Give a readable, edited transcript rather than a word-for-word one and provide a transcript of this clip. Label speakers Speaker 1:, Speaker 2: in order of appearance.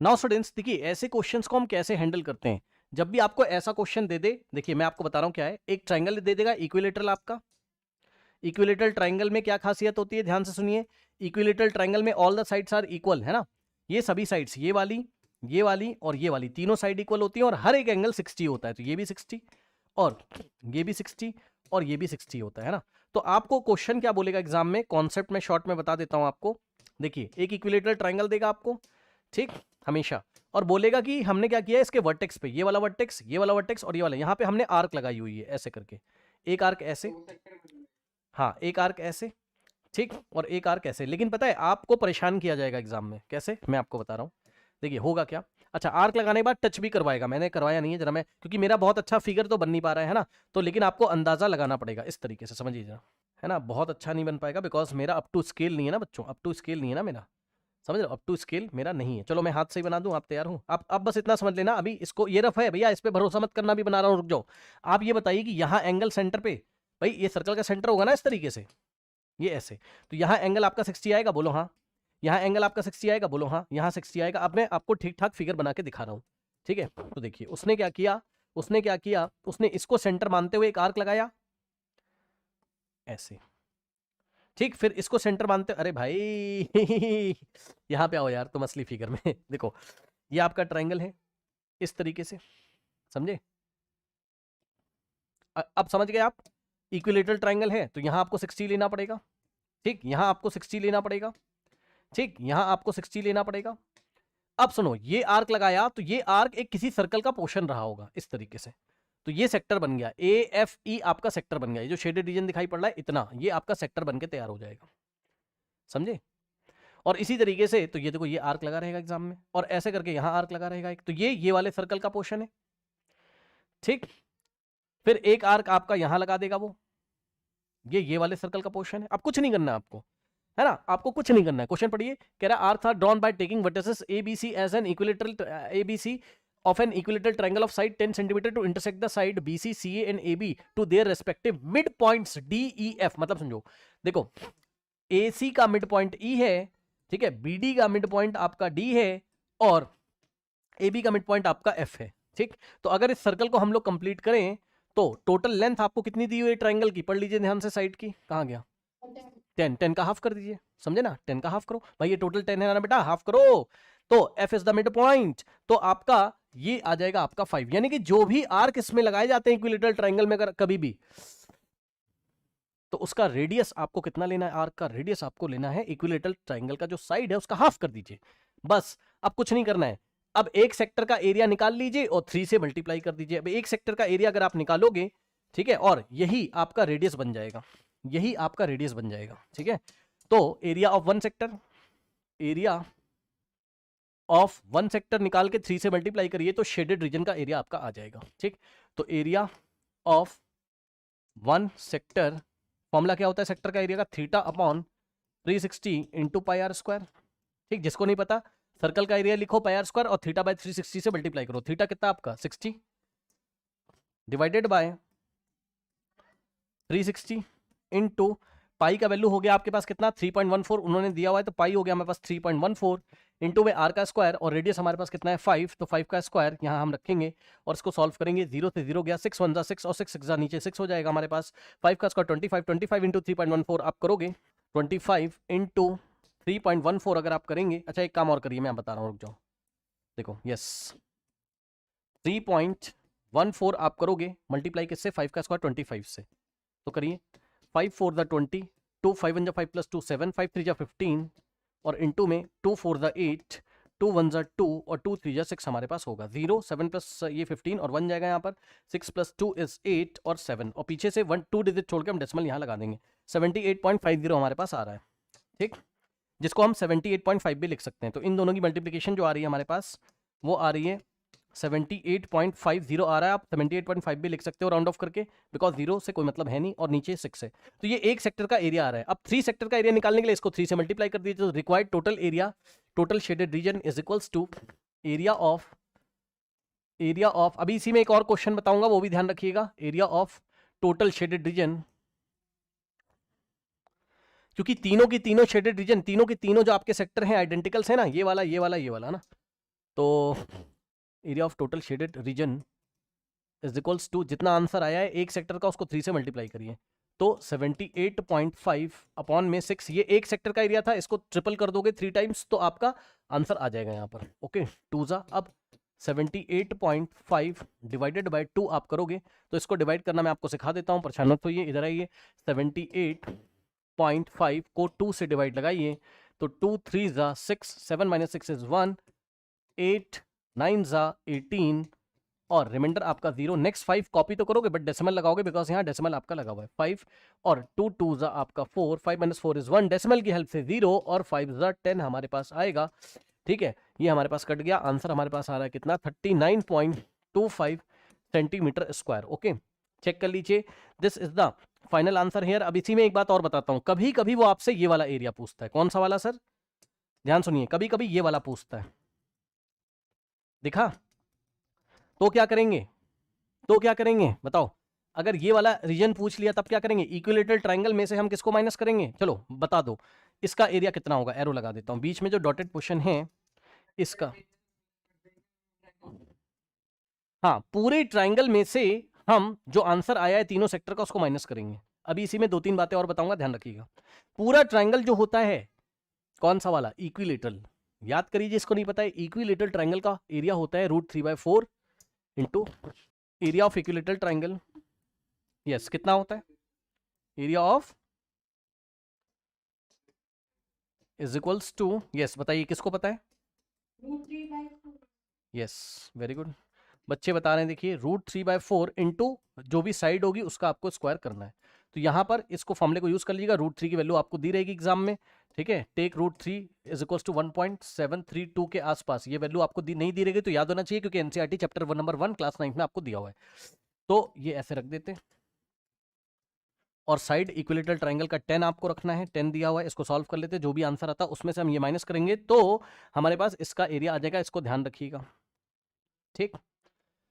Speaker 1: Now students देखिए ऐसे questions को हम कैसे हैंडल करते हैं। जब भी आपको ऐसा क्वेश्चन दे दे, देखिए मैं आपको बता रहा हूं क्या है, एक ट्राइंगल दे देगा इक्विलेटरल आपका। इक्विलेटरल ट्राइंगल में क्या खासियत होती है, ध्यान से सुनिए। इक्विलेटरल ट्राइंगल में all the sides are equal, है ना। ये सभी साइड्स, ये वाली और ये वाली तीनों साइड इक्वल होती है और हर एक एंगल 60 होता है। तो ये भी 60 और ये भी 60 और ये भी 60 होता है ना। तो आपको क्वेश्चन क्या बोलेगा एग्जाम में, कॉन्सेप्ट में शॉर्ट में बता देता हूं आपको। देखिए एक इक्विलेटरल ट्राइंगल देगा आपको, ठीक, हमेशा, और बोलेगा कि हमने क्या किया इसके वर्टेक्स पे, ये वाला वर्टेक्स, ये वाला वर्टेक्स और ये वाला, यहां पे हमने आर्क लगाई हुई है ऐसे करके, एक आर्क ऐसे, हाँ एक आर्क ऐसे, ठीक, और एक आर्क ऐसे। लेकिन पता है आपको परेशान किया जाएगा एग्जाम में, कैसे मैं आपको बता रहा हूं। देखिए होगा क्या, अच्छा आर्क लगाने के बाद टच भी करवाएगा, मैंने करवाया नहीं है जरा, मैं क्योंकि मेरा बहुत अच्छा फिगर तो बन नहीं पा रहा है ना, तो लेकिन आपको अंदाजा लगाना पड़ेगा इस तरीके से, समझिए जरा, है ना। बहुत अच्छा नहीं बन पाएगा बिकॉज मेरा अप टू स्केल नहीं है ना बच्चों, अप टू स्केल नहीं है ना मेरा, समझ रहे हो, अप टू स्केल मेरा नहीं है। चलो मैं हाथ से ही बना दूं, आप तैयार हो, आप अब बस इतना समझ लेना, अभी इसको ये रफ है भैया, इस पे भरोसा मत करना, भी बना रहा हूं, रुक जाओ। आप ये बताइए कि यहाँ एंगल सेंटर पे, भाई ये सर्कल का सेंटर होगा ना इस तरीके से, ये ऐसे, तो यहाँ एंगल आपका 60 आएगा, बोलो हाँ। यहाँ एंगल आपका 60 आएगा, बोलो हाँ। यहाँ 60 आएगा। अब मैं आपको ठीक ठाक फिगर बना के दिखा रहा हूँ, ठीक है। तो देखिए उसने क्या किया, उसने इसको सेंटर मानते हुए एक आर्क लगाया ऐसे, ठीक, फिर इसको सेंटर मानते, अरे भाई यहां पे आओ यार तुम असली फिगर में देखो ये आपका ट्रायंगल है इस तरीके से, समझे। अब समझ गए आप, इक्विलेटरल ट्रायंगल है तो यहां आपको 60 लेना पड़ेगा, ठीक, यहां आपको 60 लेना पड़ेगा, ठीक, यहां आपको 60 लेना पड़ेगा। अब सुनो, ये आर्क लगाया तो ये आर्क एक किसी सर्कल का पोर्शन रहा होगा इस तरीके से, तो ये सेक्टर बन गया, ए एफ ई आपका सेक्टर बन गया, ये जो शेडेड रीजन दिखाई पड़ रहा है इतना, ये आपका सेक्टर बन के तैयार हो जाएगा, समझे। और इसी तरीके से तो ये देखो ये आर्क लगा रहेगा एग्जाम में, और ऐसे करके यहां आर्क लगा रहेगा एक, तो ये वाले सर्कल का पोर्शन है, ठीक। फिर एक आर्क आपका यहां लगा देगा वो, ये वाले सर्कल का पोर्शन है। अब कुछ नहीं करना है आपको, है ना, आपको कुछ नहीं करना है। क्वेश्चन पढ़िए, कह रहा है arcs are drawn by taking vertices ABC as an equilateral ABC of an equilateral triangle of side 10 cm to intersect the side BC, CA and AB to their respective midpoints D, E, F। मतलब समझो, देखो AC का mid point E है, ठीक है, BD का mid point आपका D है और AB का मिड पॉइंट आपका F है, ठीक। तो अगर इस सर्कल को हम लोग कंप्लीट करें तो टोटल लेंथ आपको कितनी दी हुई है ट्राइंगल की, पढ़ लीजिए ध्यान से, साइड की कहां गया, 10 का हाफ कर दीजिए, समझे ना, 10 का हाफ करो भाई, ये टोटल 10 है ना बेटा, हाफ करो, तो F is the mid point, तो आपका ये आ जाएगा आपका 5। यानी कि जो भी आर्क इसमें लगाए जाते हैं इक्विलेटरल ट्रायंगल में अगर कभी भी, तो उसका रेडियस आपको कितना लेना है, आर्क का रेडियस आपको लेना है इक्विलेटरल ट्रायंगल का जो साइड है उसका हाफ कर दीजिए, बस। अब कुछ नहीं करना है। अब एक सेक्टर का एरिया निकाल लीजिए और 3 से मल्टीप्लाई कर दीजिए। अब एक सेक्टर का एरिया अगर आप निकालोगे, ठीक है, और यही आपका रेडियस बन जाएगा, यही आपका रेडियस बन जाएगा, ठीक है। तो area of one sector, area of one sector निकाल के 3 से मल्टीप्लाई करिए तो शेडेड रीजन का एरिया आपका आ जाएगा, ठीक। तो area of one sector, formula क्या होता है सेक्टर का एरिया का, theta upon 360 into pi r square, ठीक। जिसको नहीं पता सर्कल का एरिया लिखो पाई आर स्क्वायर और थीटा बाय 360 से मल्टीप्लाई करो, थीटा कितना आपका 60 डिवाइडेड बाय 360 इंटू पाई का वैल्यू हो गया आपके पास कितना 3.14 उन्होंने दिया हुआ है, तो पाई हो गया हमारे पास 3.14 इंटू में आर का स्क्वायर, और रेडियस हमारे पास कितना है 5, तो 5 का स्क्वायर यहाँ हम रखेंगे और इसको सॉल्व करेंगे। 0 से 0 गया, 6 1 6 और 6 6 नीचे 6 हो जाएगा हमारे पास। 5 का स्क्वायर 25, 25 इंटू 3.14 आप करोगे, 25 इंटू 3.14 अगर आप करेंगे, अच्छा एक काम और करिए मैं बता रहा हूँ, रुक जाओ, देखो यस 3.14 आप करोगे मल्टीप्लाई किससे, 5 का स्क्वायर 25 से, तो करिए 5 4 द 20, 2 5 1 5 प्लस 2 7, 5 3 15 और इंटू में 2 4 द 8, 2 1 2 और 2 3 6 हमारे पास होगा। 0 7 प्लस ये 15 और 1 जाएगा यहाँ पर, 6 प्लस 2 इज 8 और 7, और पीछे से 1 2 डिजिट छोड़ के हम डेसिमल यहाँ लगा देंगे, 78.50 हमारे पास आ रहा है, ठीक, जिसको हम 78.5 भी लिख सकते हैं। तो इन दोनों की मल्टीप्लीकेशन जो आ रही है हमारे पास वो आ रही है 78.50 आ रहा है, आप 78.5 भी लिख सकते हो राउंड ऑफ करके, बिकॉज 0 से कोई मतलब है नहीं और नीचे 6 है। तो ये एक सेक्टर का एरिया आ रहा है। अब 3 सेक्टर का एरिया निकालने के लिए इसको 3 से मल्टीप्लाई कर दीजिए, तो required total area, total shaded region is equals to area of, अभी इसी में एक और क्वेश्चन बताऊंगा वो भी ध्यान रखिएगा, area of total shaded reason, क्योंकि तीनों की तीनों शेडेड रीजन, तीनों की तीनों जो आपके सेक्टर हैं आइडेंटिकल्स है ना, ये वाला ये वाला ये वाला ना, तो area of total shaded region is equals to, जितना आंसर आया है एक सेक्टर का उसको 3 से मल्टीप्लाई करिए, तो 78.5 अपॉन में 6, ये एक सेक्टर का एरिया था, इसको ट्रिपल कर दोगे 3 टाइम्स तो आपका आंसर आ जाएगा यहाँ पर। ओके, 2 जा अब 78.5 डिवाइडेड बाय 2 आप करोगे, तो इसको डिवाइड करना मैं आपको सिखा देता हूँ, परेशान मत होइए, इधर आइए। 78.5 को 2 से डिवाइड लगाइए, तो 2 3 जा 6, 7 माइनस 6 इज 1, 8 9 जा 18 और रिमाइंडर आपका 0। नेक्स्ट 5 कॉपी तो करोगे बट डेसिमल लगाओगे, बिकॉज यहाँ डेसिमल आपका लगा हुआ है 5, और 2 2 जा आपका 4, 5 माइनस 4 इज 1, डेसिमल की हेल्प से 0, और 5 जा 10 हमारे पास आएगा। ठीक है, ये हमारे पास कट गया, आंसर हमारे पास आ रहा है कितना, 39.25 सेंटीमीटर स्क्वायर। ओके, चेक कर लीजिए, this is the final answer here. अब इसी में एक बात और बताता हूं, कभी कभी वो आपसे ये वाला एरिया पूछता है। कौन सा वाला सर? ध्यान सुनिए, कभी कभी ये वाला पूछता है, दिखा? तो क्या करेंगे, बताओ? अगर ये वाला रीजन पूछ लिया तब क्या करेंगे? इक्विलेटरल ट्रायंगल में से हम किसको माइनस करेंगे? चलो बता दो, इसका एरिया कितना होगा? एरो लगा देता हूं, बीच में जो डॉटेड पोर्शन है इसका, हाँ, पूरे ट्रायंगल में से हम जो आंसर आया है तीनों सेक्टर का उसको माइनस करेंगे। अभी इसी में 2-3 बातें और बताऊंगा, ध्यान रखिएगा। पूरा ट्रायंगल जो होता है, कौन सा वाला? इक्विलेटरल। याद करिए जिसको नहीं पता है, इक्विलेटरल ट्रायंगल का एरिया होता है √3/4 into area of equilateral triangle. Yes, कितना होता है? Area of is equals to, yes बताइए किसको पता है? यस, वेरी गुड, बच्चे बता रहे हैं। देखिए √3/4 इंटू जो भी साइड होगी उसका आपको स्क्वायर करना है। तो यहाँ पर इसको फॉर्मूले को यूज कर लीजिएगा, √3 की वैल्यू आपको दी रहेगी एग्जाम में। ठीक है, टेक √3 इज इक्वल्स टू 1.732 के आसपास। ये वैल्यू आपको नहीं दी रहेगी तो याद होना चाहिए, क्योंकि एनसीईआरटी चैप्टर 1 नंबर 1 क्लास 9 में आपको दिया हुआ है। तो ये ऐसे रख देते हैं, और साइड इक्विलेटरल ट्रायंगल का 10 आपको रखना है, 10 दिया हुआ है, इसको सॉल्व कर लेते हैं। जो भी आंसर आता है उसमें से हम ये माइनस करेंगे तो हमारे पास इसका एरिया आ जाएगा, इसको ध्यान रखिएगा। ठीक।